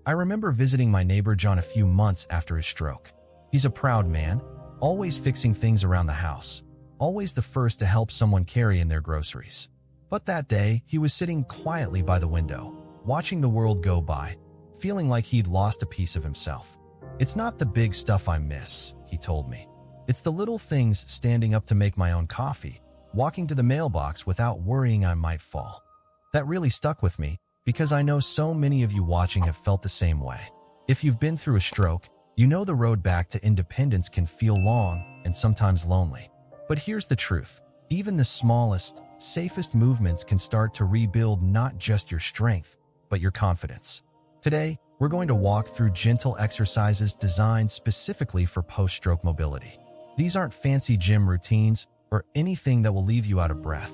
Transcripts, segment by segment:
I remember visiting my neighbor John a few months after his stroke. He's a proud man, always fixing things around the house, always the first to help someone carry in their groceries. But that day, he was sitting quietly by the window, watching the world go by, feeling like he'd lost a piece of himself. "It's not the big stuff I miss," he told me. "It's the little things, standing up to make my own coffee, walking to the mailbox without worrying I might fall." That really stuck with me because I know so many of you watching have felt the same way. If you've been through a stroke, you know the road back to independence can feel long and sometimes lonely. But here's the truth. Even the smallest, safest movements can start to rebuild not just your strength, but your confidence. Today, we're going to walk through gentle exercises designed specifically for post-stroke mobility. These aren't fancy gym routines or anything that will leave you out of breath.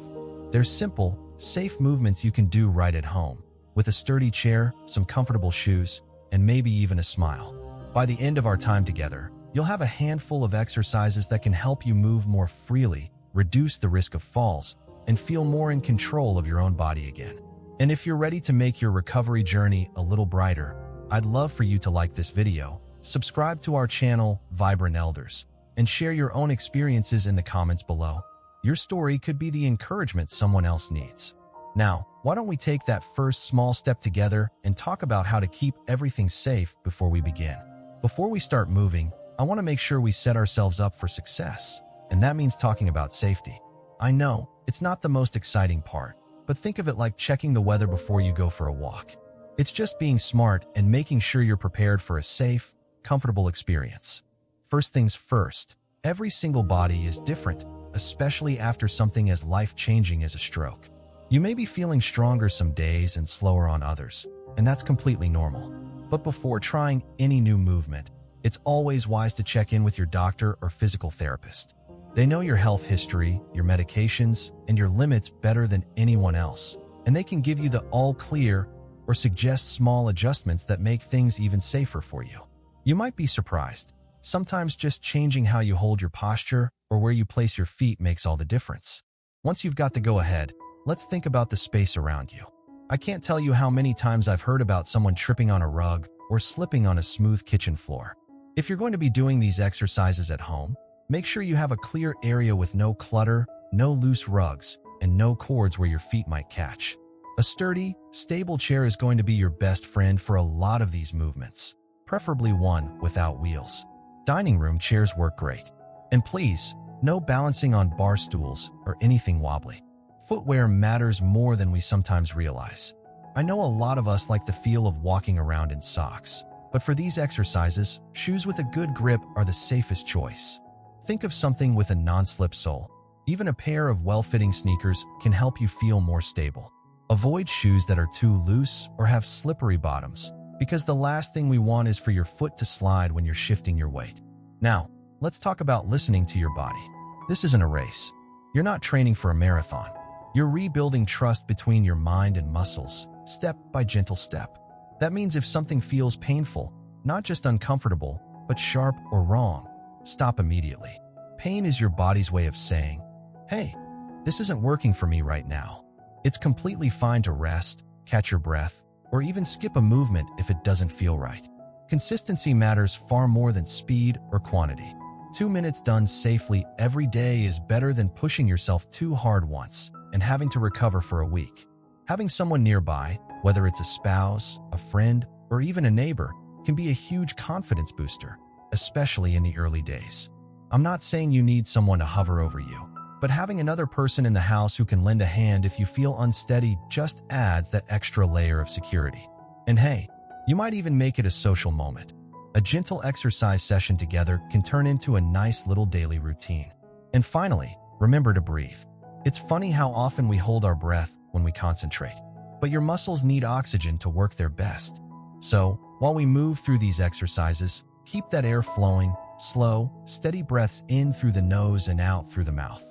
They're simple, safe movements you can do right at home, with a sturdy chair, some comfortable shoes, and maybe even a smile. By the end of our time together, you'll have a handful of exercises that can help you move more freely, reduce the risk of falls, and feel more in control of your own body again. And if you're ready to make your recovery journey a little brighter, I'd love for you to like this video, subscribe to our channel, Vibrant Elders, and share your own experiences in the comments below. Your story could be the encouragement someone else needs. Now, why don't we take that first small step together and talk about how to keep everything safe before we begin. Before we start moving, I want to make sure we set ourselves up for success, and that means talking about safety. I know, it's not the most exciting part, but think of it like checking the weather before you go for a walk. It's just being smart and making sure you're prepared for a safe, comfortable experience. First things first, every single body is different, especially after something as life-changing as a stroke. You may be feeling stronger some days and slower on others, and that's completely normal. But before trying any new movement, it's always wise to check in with your doctor or physical therapist. They know your health history, your medications, and your limits better than anyone else, and they can give you the all clear or suggest small adjustments that make things even safer for you. You might be surprised. Sometimes just changing how you hold your posture or where you place your feet makes all the difference. Once you've got the go-ahead, let's think about the space around you. I can't tell you how many times I've heard about someone tripping on a rug or slipping on a smooth kitchen floor. If you're going to be doing these exercises at home, make sure you have a clear area with no clutter, no loose rugs, and no cords where your feet might catch. A sturdy, stable chair is going to be your best friend for a lot of these movements, preferably one without wheels. Dining room chairs work great. And please, no balancing on bar stools or anything wobbly. Footwear matters more than we sometimes realize. I know a lot of us like the feel of walking around in socks, but for these exercises, shoes with a good grip are the safest choice. Think of something with a non-slip sole. Even a pair of well-fitting sneakers can help you feel more stable. Avoid shoes that are too loose or have slippery bottoms, because the last thing we want is for your foot to slide when you're shifting your weight. Now, let's talk about listening to your body. This isn't a race. You're not training for a marathon. You're rebuilding trust between your mind and muscles, step by gentle step. That means if something feels painful, not just uncomfortable, but sharp or wrong, stop immediately. Pain is your body's way of saying, "Hey, this isn't working for me right now." It's completely fine to rest, catch your breath, or even skip a movement if it doesn't feel right. Consistency matters far more than speed or quantity. 2 minutes done safely every day is better than pushing yourself too hard once and having to recover for a week. Having someone nearby, whether it's a spouse, a friend, or even a neighbor, can be a huge confidence booster, especially in the early days. I'm not saying you need someone to hover over you, but having another person in the house who can lend a hand if you feel unsteady just adds that extra layer of security. And hey, you might even make it a social moment. A gentle exercise session together can turn into a nice little daily routine. And finally, remember to breathe. It's funny how often we hold our breath when we concentrate, but your muscles need oxygen to work their best. So, while we move through these exercises, keep that air flowing, slow, steady breaths in through the nose and out through the mouth.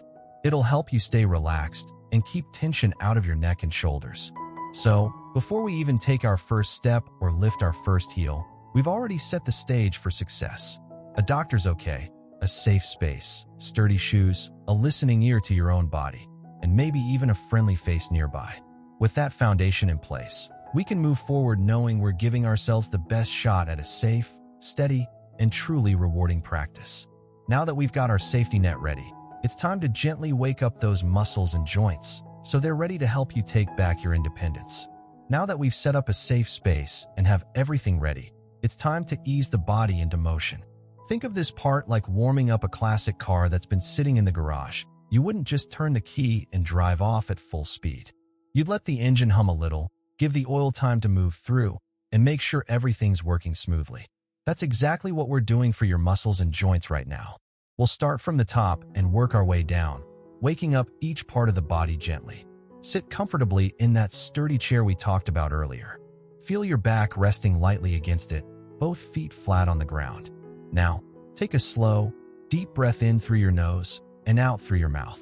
It'll help you stay relaxed and keep tension out of your neck and shoulders. So, before we even take our first step or lift our first heel, we've already set the stage for success. A doctor's okay, a safe space, sturdy shoes, a listening ear to your own body, and maybe even a friendly face nearby. With that foundation in place, we can move forward knowing we're giving ourselves the best shot at a safe, steady, and truly rewarding practice. Now that we've got our safety net ready, it's time to gently wake up those muscles and joints so they're ready to help you take back your independence. Now that we've set up a safe space and have everything ready, it's time to ease the body into motion. Think of this part like warming up a classic car that's been sitting in the garage. You wouldn't just turn the key and drive off at full speed. You'd let the engine hum a little, give the oil time to move through, and make sure everything's working smoothly. That's exactly what we're doing for your muscles and joints right now. We'll start from the top and work our way down, waking up each part of the body gently. Sit comfortably in that sturdy chair we talked about earlier. Feel your back resting lightly against it, both feet flat on the ground. Now, take a slow, deep breath in through your nose and out through your mouth.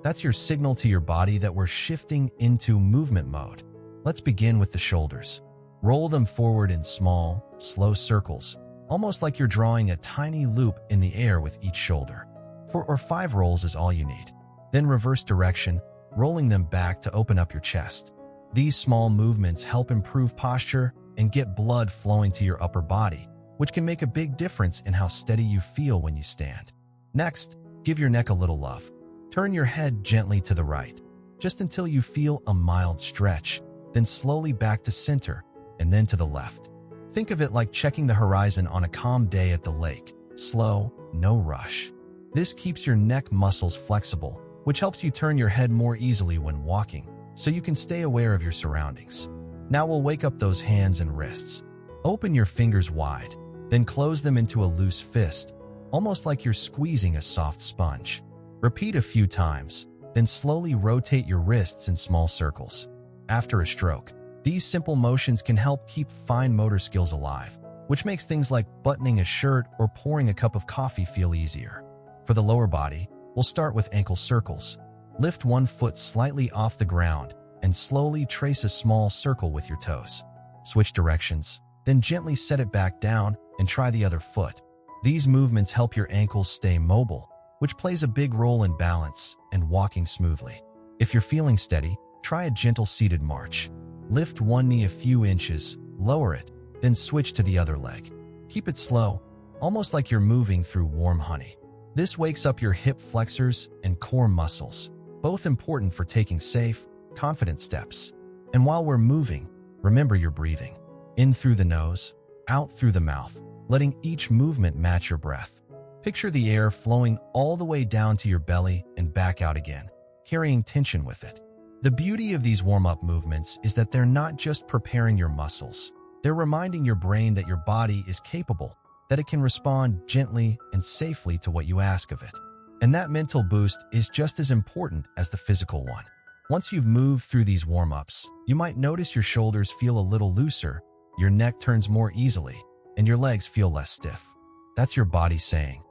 That's your signal to your body that we're shifting into movement mode. Let's begin with the shoulders. Roll them forward in small, slow circles, almost like you're drawing a tiny loop in the air with each shoulder. 4 or 5 rolls is all you need. Then reverse direction, rolling them back to open up your chest. These small movements help improve posture and get blood flowing to your upper body, which can make a big difference in how steady you feel when you stand. Next, give your neck a little love. Turn your head gently to the right, just until you feel a mild stretch, then slowly back to center, and then to the left. Think of it like checking the horizon on a calm day at the lake. Slow, no rush. This keeps your neck muscles flexible, which helps you turn your head more easily when walking, so you can stay aware of your surroundings. Now we'll wake up those hands and wrists. Open your fingers wide, then close them into a loose fist, almost like you're squeezing a soft sponge. Repeat a few times, then slowly rotate your wrists in small circles. After a stroke, these simple motions can help keep fine motor skills alive, which makes things like buttoning a shirt or pouring a cup of coffee feel easier. For the lower body, we'll start with ankle circles. Lift one foot slightly off the ground and slowly trace a small circle with your toes. Switch directions, then gently set it back down and try the other foot. These movements help your ankles stay mobile, which plays a big role in balance and walking smoothly. If you're feeling steady, try a gentle seated march. Lift one knee a few inches, lower it, then switch to the other leg. Keep it slow, almost like you're moving through warm honey. This wakes up your hip flexors and core muscles, both important for taking safe, confident steps. And while we're moving, remember your breathing. In through the nose, out through the mouth, letting each movement match your breath. Picture the air flowing all the way down to your belly and back out again, carrying tension with it. The beauty of these warm-up movements is that they're not just preparing your muscles. They're reminding your brain that your body is capable, that it can respond gently and safely to what you ask of it. And that mental boost is just as important as the physical one. Once you've moved through these warm-ups, you might notice your shoulders feel a little looser, your neck turns more easily, and your legs feel less stiff. That's your body saying,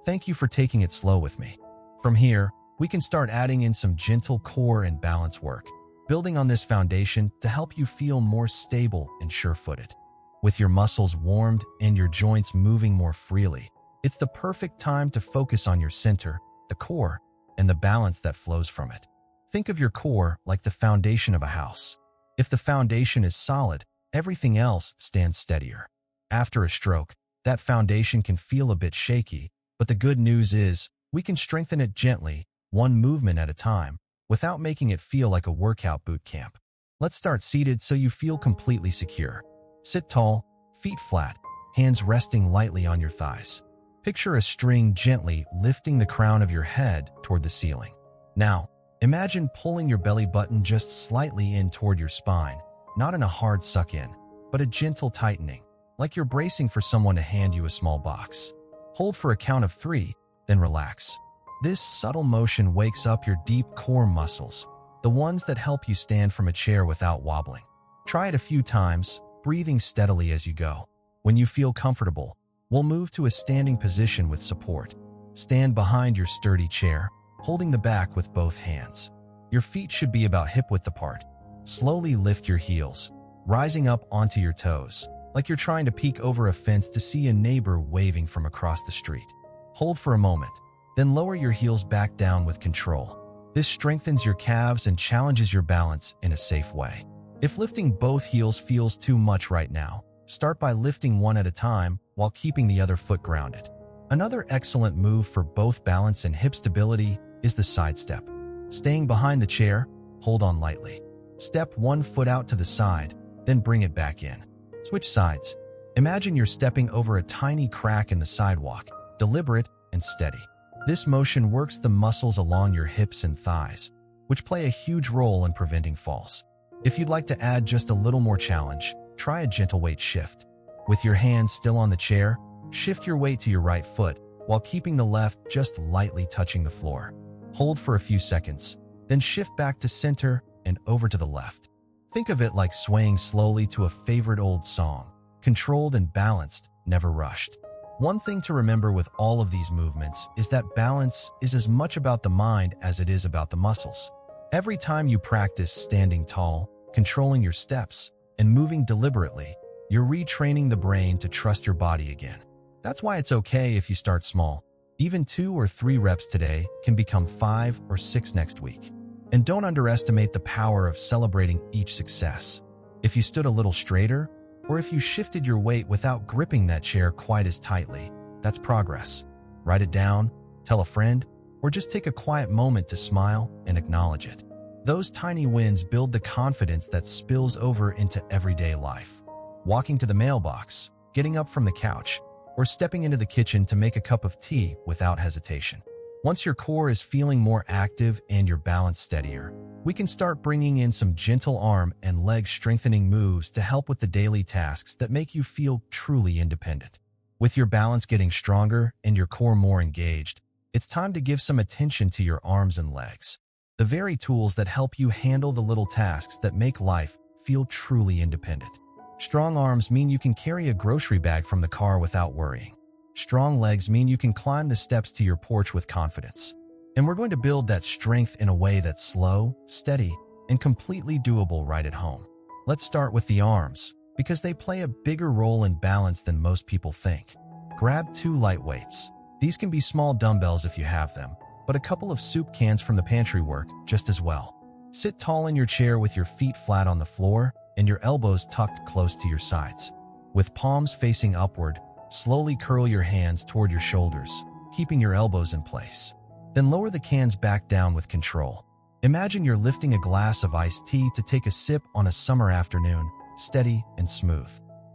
"Thank you for taking it slow with me." From here, we can start adding in some gentle core and balance work, building on this foundation to help you feel more stable and sure-footed. With your muscles warmed and your joints moving more freely, it's the perfect time to focus on your center, the core, and the balance that flows from it. Think of your core like the foundation of a house. If the foundation is solid, everything else stands steadier. After a stroke, that foundation can feel a bit shaky, but the good news is we can strengthen it gently, one movement at a time, without making it feel like a workout boot camp. Let's start seated so you feel completely secure. Sit tall, feet flat, hands resting lightly on your thighs. Picture a string gently lifting the crown of your head toward the ceiling. Now, imagine pulling your belly button just slightly in toward your spine, not in a hard suck in, but a gentle tightening, like you're bracing for someone to hand you a small box. Hold for a count of 3, then relax. This subtle motion wakes up your deep core muscles, the ones that help you stand from a chair without wobbling. Try it a few times, breathing steadily as you go. When you feel comfortable, we'll move to a standing position with support. Stand behind your sturdy chair, holding the back with both hands. Your feet should be about hip-width apart. Slowly lift your heels, rising up onto your toes, like you're trying to peek over a fence to see a neighbor waving from across the street. Hold for a moment, then lower your heels back down with control. This strengthens your calves and challenges your balance in a safe way. If lifting both heels feels too much right now, start by lifting one at a time while keeping the other foot grounded. Another excellent move for both balance and hip stability is the side step. Staying behind the chair, hold on lightly. Step one foot out to the side, then bring it back in. Switch sides. Imagine you're stepping over a tiny crack in the sidewalk, deliberate and steady. This motion works the muscles along your hips and thighs, which play a huge role in preventing falls. If you'd like to add just a little more challenge, try a gentle weight shift. With your hands still on the chair, shift your weight to your right foot while keeping the left just lightly touching the floor. Hold for a few seconds, then shift back to center and over to the left. Think of it like swaying slowly to a favorite old song, controlled and balanced, never rushed. One thing to remember with all of these movements is that balance is as much about the mind as it is about the muscles. Every time you practice standing tall, controlling your steps, and moving deliberately, you're retraining the brain to trust your body again. That's why it's okay if you start small. Even 2 or 3 reps today can become 5 or 6 next week. And don't underestimate the power of celebrating each success. If you stood a little straighter, or if you shifted your weight without gripping that chair quite as tightly, that's progress. Write it down, tell a friend, or just take a quiet moment to smile and acknowledge it. Those tiny wins build the confidence that spills over into everyday life. Walking to the mailbox, getting up from the couch, or stepping into the kitchen to make a cup of tea without hesitation. Once your core is feeling more active and your balance steadier, we can start bringing in some gentle arm and leg strengthening moves to help with the daily tasks that make you feel truly independent. With your balance getting stronger and your core more engaged, it's time to give some attention to your arms and legs. The very tools that help you handle the little tasks that make life feel truly independent. Strong arms mean you can carry a grocery bag from the car without worrying. Strong legs mean you can climb the steps to your porch with confidence. And we're going to build that strength in a way that's slow, steady, and completely doable right at home. Let's start with the arms, because they play a bigger role in balance than most people think. Grab 2 light weights. These can be small dumbbells if you have them, but a couple of soup cans from the pantry work just as well. Sit tall in your chair with your feet flat on the floor and your elbows tucked close to your sides. With palms facing upward, slowly curl your hands toward your shoulders, keeping your elbows in place. Then lower the cans back down with control. Imagine you're lifting a glass of iced tea to take a sip on a summer afternoon, steady and smooth.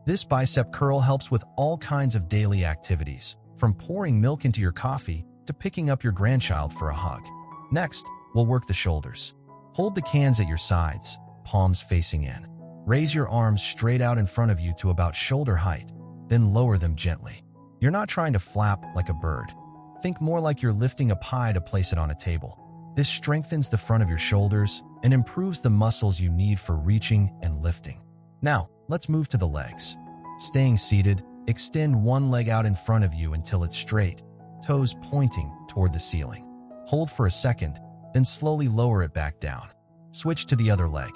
This bicep curl helps with all kinds of daily activities, from pouring milk into your coffee to picking up your grandchild for a hug. Next, we'll work the shoulders. Hold the cans at your sides, palms facing in. Raise your arms straight out in front of you to about shoulder height, then lower them gently. You're not trying to flap like a bird. Think more like you're lifting a pie to place it on a table. This strengthens the front of your shoulders and improves the muscles you need for reaching and lifting. Now, let's move to the legs. Staying seated, extend one leg out in front of you until it's straight, toes pointing toward the ceiling. Hold for a second, then slowly lower it back down. Switch to the other leg.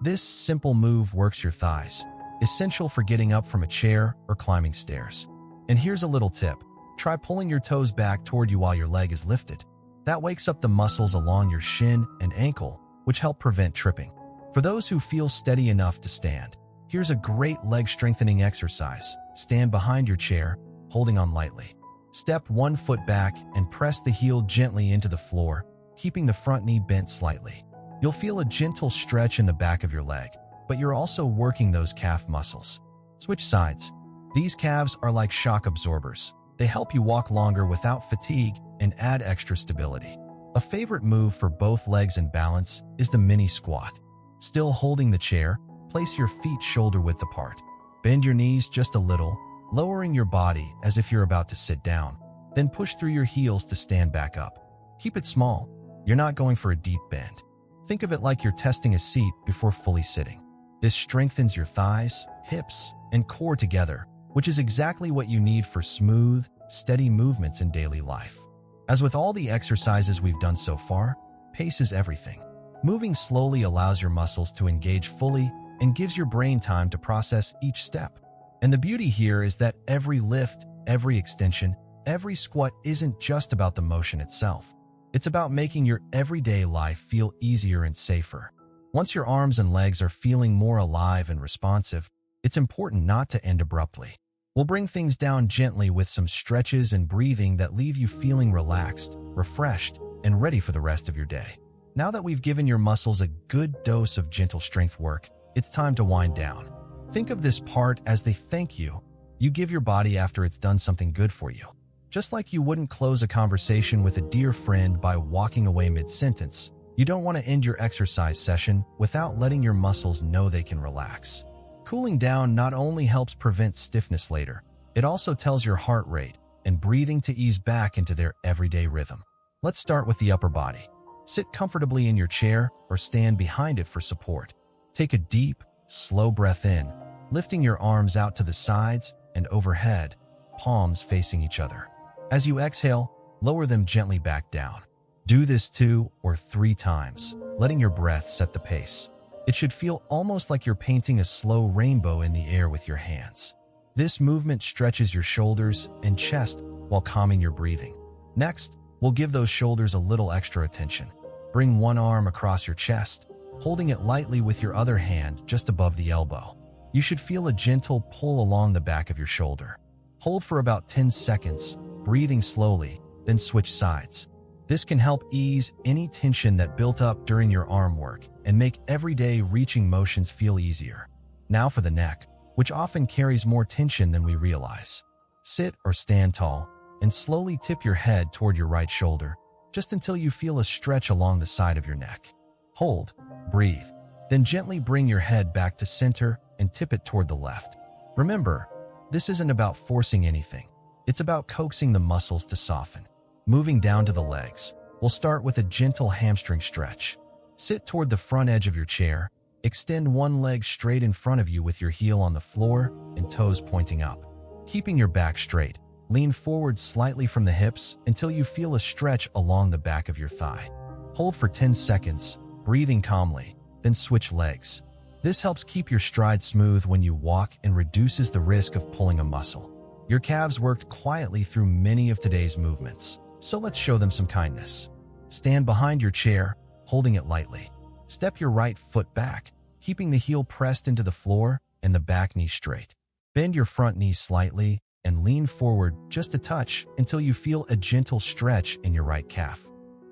This simple move works your thighs, essential for getting up from a chair or climbing stairs. And here's a little tip. Try pulling your toes back toward you while your leg is lifted. That wakes up the muscles along your shin and ankle, which help prevent tripping. For those who feel steady enough to stand, here's a great leg strengthening exercise. Stand behind your chair, holding on lightly. Step one foot back and press the heel gently into the floor, keeping the front knee bent slightly. You'll feel a gentle stretch in the back of your leg, but you're also working those calf muscles. Switch sides. These calves are like shock absorbers. They help you walk longer without fatigue and add extra stability. A favorite move for both legs and balance is the mini squat. Still holding the chair, place your feet shoulder-width apart. Bend your knees just a little, lowering your body as if you're about to sit down. Then push through your heels to stand back up. Keep it small. You're not going for a deep bend. Think of it like you're testing a seat before fully sitting. This strengthens your thighs, hips, and core together, which is exactly what you need for smooth, steady movements in daily life. As with all the exercises we've done so far, pace is everything. Moving slowly allows your muscles to engage fully and gives your brain time to process each step. And the beauty here is that every lift, every extension, every squat isn't just about the motion itself. It's about making your everyday life feel easier and safer. Once your arms and legs are feeling more alive and responsive, it's important not to end abruptly. We'll bring things down gently with some stretches and breathing that leave you feeling relaxed, refreshed, and ready for the rest of your day. Now that we've given your muscles a good dose of gentle strength work, it's time to wind down. Think of this part as the thank you you give your body after it's done something good for you. Just like you wouldn't close a conversation with a dear friend by walking away mid-sentence, you don't want to end your exercise session without letting your muscles know they can relax. Cooling down not only helps prevent stiffness later, it also tells your heart rate and breathing to ease back into their everyday rhythm. Let's start with the upper body. Sit comfortably in your chair or stand behind it for support. Take a deep, slow breath in, lifting your arms out to the sides and overhead, palms facing each other. As you exhale, lower them gently back down. Do this 2 or 3 times, letting your breath set the pace. It should feel almost like you're painting a slow rainbow in the air with your hands. This movement stretches your shoulders and chest while calming your breathing. Next, we'll give those shoulders a little extra attention. Bring one arm across your chest, holding it lightly with your other hand just above the elbow. You should feel a gentle pull along the back of your shoulder. Hold for about 10 seconds, breathing slowly, then switch sides. This can help ease any tension that built up during your arm work and make everyday reaching motions feel easier. Now for the neck, which often carries more tension than we realize. Sit or stand tall and slowly tip your head toward your right shoulder, just until you feel a stretch along the side of your neck. Hold, breathe, then gently bring your head back to center and tip it toward the left. Remember, this isn't about forcing anything. It's about coaxing the muscles to soften. Moving down to the legs, we'll start with a gentle hamstring stretch. Sit toward the front edge of your chair, extend one leg straight in front of you with your heel on the floor and toes pointing up. Keeping your back straight, lean forward slightly from the hips until you feel a stretch along the back of your thigh. Hold for 10 seconds, breathing calmly, then switch legs. This helps keep your stride smooth when you walk and reduces the risk of pulling a muscle. Your calves worked quietly through many of today's movements, so let's show them some kindness. Stand behind your chair, holding it lightly. Step your right foot back, keeping the heel pressed into the floor and the back knee straight. Bend your front knee slightly and lean forward just a touch until you feel a gentle stretch in your right calf.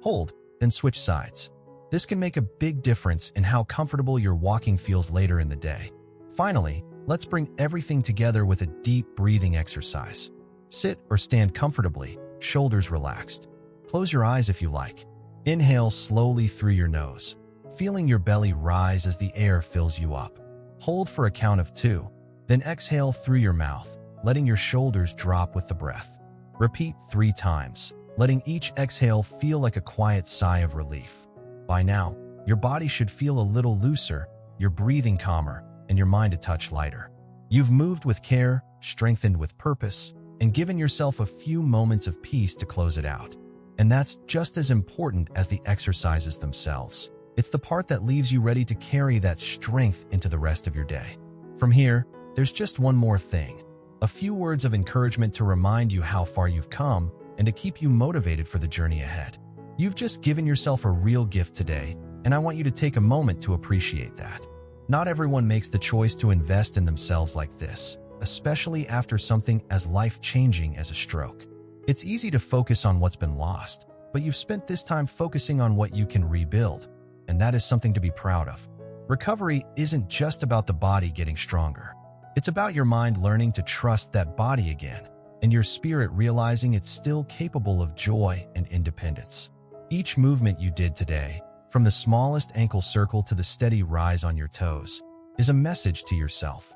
Hold, then switch sides. This can make a big difference in how comfortable your walking feels later in the day. Finally, let's bring everything together with a deep breathing exercise. Sit or stand comfortably, shoulders relaxed. Close your eyes if you like. Inhale slowly through your nose, feeling your belly rise as the air fills you up. Hold for a count of 2, then exhale through your mouth, letting your shoulders drop with the breath. Repeat 3 times, letting each exhale feel like a quiet sigh of relief. By now, your body should feel a little looser, your breathing calmer, and your mind a touch lighter. You've moved with care, strengthened with purpose, and given yourself a few moments of peace to close it out. And that's just as important as the exercises themselves. It's the part that leaves you ready to carry that strength into the rest of your day. From here, there's just one more thing. A few words of encouragement to remind you how far you've come and to keep you motivated for the journey ahead. You've just given yourself a real gift today, and I want you to take a moment to appreciate that. Not everyone makes the choice to invest in themselves like this, especially after something as life-changing as a stroke. It's easy to focus on what's been lost, but you've spent this time focusing on what you can rebuild, and that is something to be proud of. Recovery isn't just about the body getting stronger. It's about your mind learning to trust that body again, and your spirit realizing it's still capable of joy and independence. Each movement you did today, from the smallest ankle circle to the steady rise on your toes, is a message to yourself.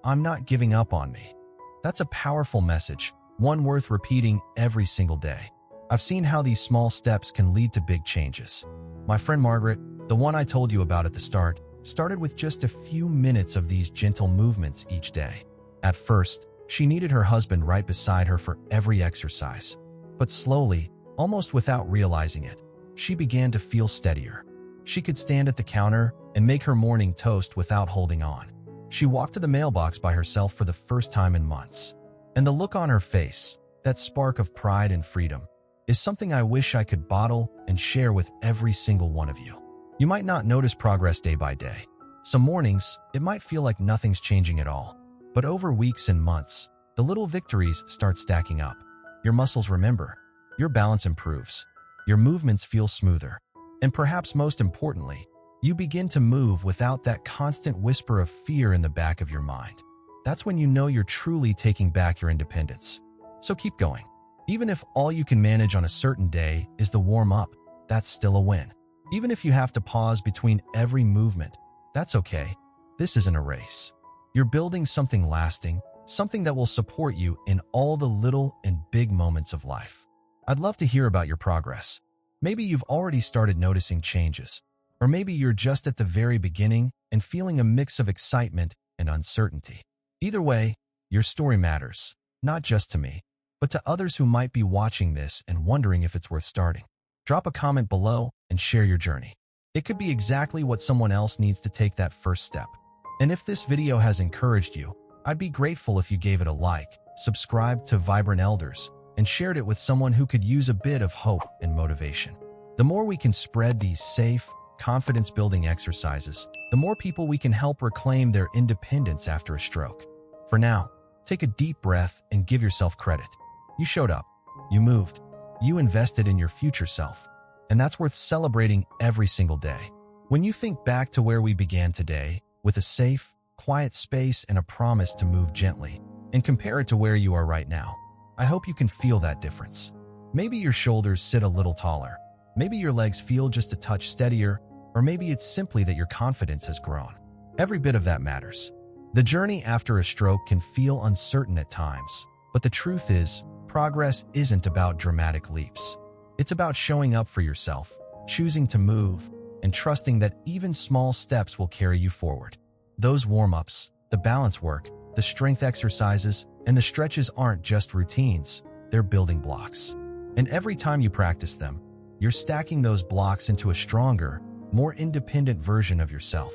I'm not giving up on me. That's a powerful message, one worth repeating every single day. I've seen how these small steps can lead to big changes. My friend Margaret, the one I told you about at the start, started with just a few minutes of these gentle movements each day. At first, she needed her husband right beside her for every exercise. But slowly, almost without realizing it, she began to feel steadier. She could stand at the counter and make her morning toast without holding on. She walked to the mailbox by herself for the first time in months. And the look on her face, that spark of pride and freedom, is something I wish I could bottle and share with every single one of you. You might not notice progress day by day. Some mornings, it might feel like nothing's changing at all. But over weeks and months, the little victories start stacking up. Your muscles remember. Your balance improves. Your movements feel smoother. And perhaps most importantly, you begin to move without that constant whisper of fear in the back of your mind. That's when you know you're truly taking back your independence. So keep going. Even if all you can manage on a certain day is the warm-up, that's still a win. Even if you have to pause between every movement, that's okay. This isn't a race. You're building something lasting, something that will support you in all the little and big moments of life. I'd love to hear about your progress. Maybe you've already started noticing changes, or maybe you're just at the very beginning and feeling a mix of excitement and uncertainty. Either way, your story matters, not just to me, but to others who might be watching this and wondering if it's worth starting. Drop a comment below and share your journey. It could be exactly what someone else needs to take that first step. And if this video has encouraged you, I'd be grateful if you gave it a like, subscribed to Vibrant Elders, and shared it with someone who could use a bit of hope and motivation. The more we can spread these safe, confidence-building exercises, the more people we can help reclaim their independence after a stroke. For now, take a deep breath and give yourself credit. You showed up. You moved. You invested in your future self. And that's worth celebrating every single day. When you think back to where we began today, with a safe, quiet space and a promise to move gently, and compare it to where you are right now, I hope you can feel that difference. Maybe your shoulders sit a little taller. Maybe your legs feel just a touch steadier, or maybe it's simply that your confidence has grown. Every bit of that matters. The journey after a stroke can feel uncertain at times, but the truth is, progress isn't about dramatic leaps. It's about showing up for yourself, choosing to move, and trusting that even small steps will carry you forward. Those warm-ups, the balance work, the strength exercises, and the stretches aren't just routines, they're building blocks. And every time you practice them, you're stacking those blocks into a stronger, more independent version of yourself.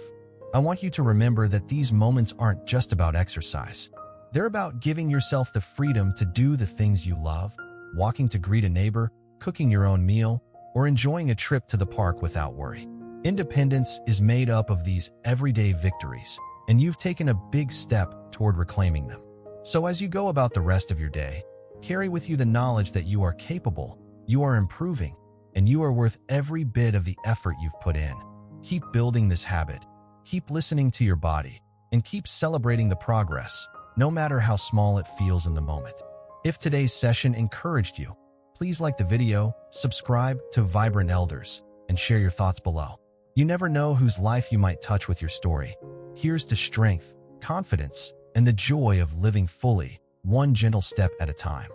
I want you to remember that these moments aren't just about exercise. They're about giving yourself the freedom to do the things you love, walking to greet a neighbor, cooking your own meal, or enjoying a trip to the park without worry. Independence is made up of these everyday victories, and you've taken a big step toward reclaiming them. So as you go about the rest of your day, carry with you the knowledge that you are capable, you are improving, and you are worth every bit of the effort you've put in. Keep building this habit, keep listening to your body, and keep celebrating the progress, no matter how small it feels in the moment. If today's session encouraged you, please like the video, subscribe to Vibrant Elders, and share your thoughts below. You never know whose life you might touch with your story. Here's to strength, confidence, and the joy of living fully, one gentle step at a time.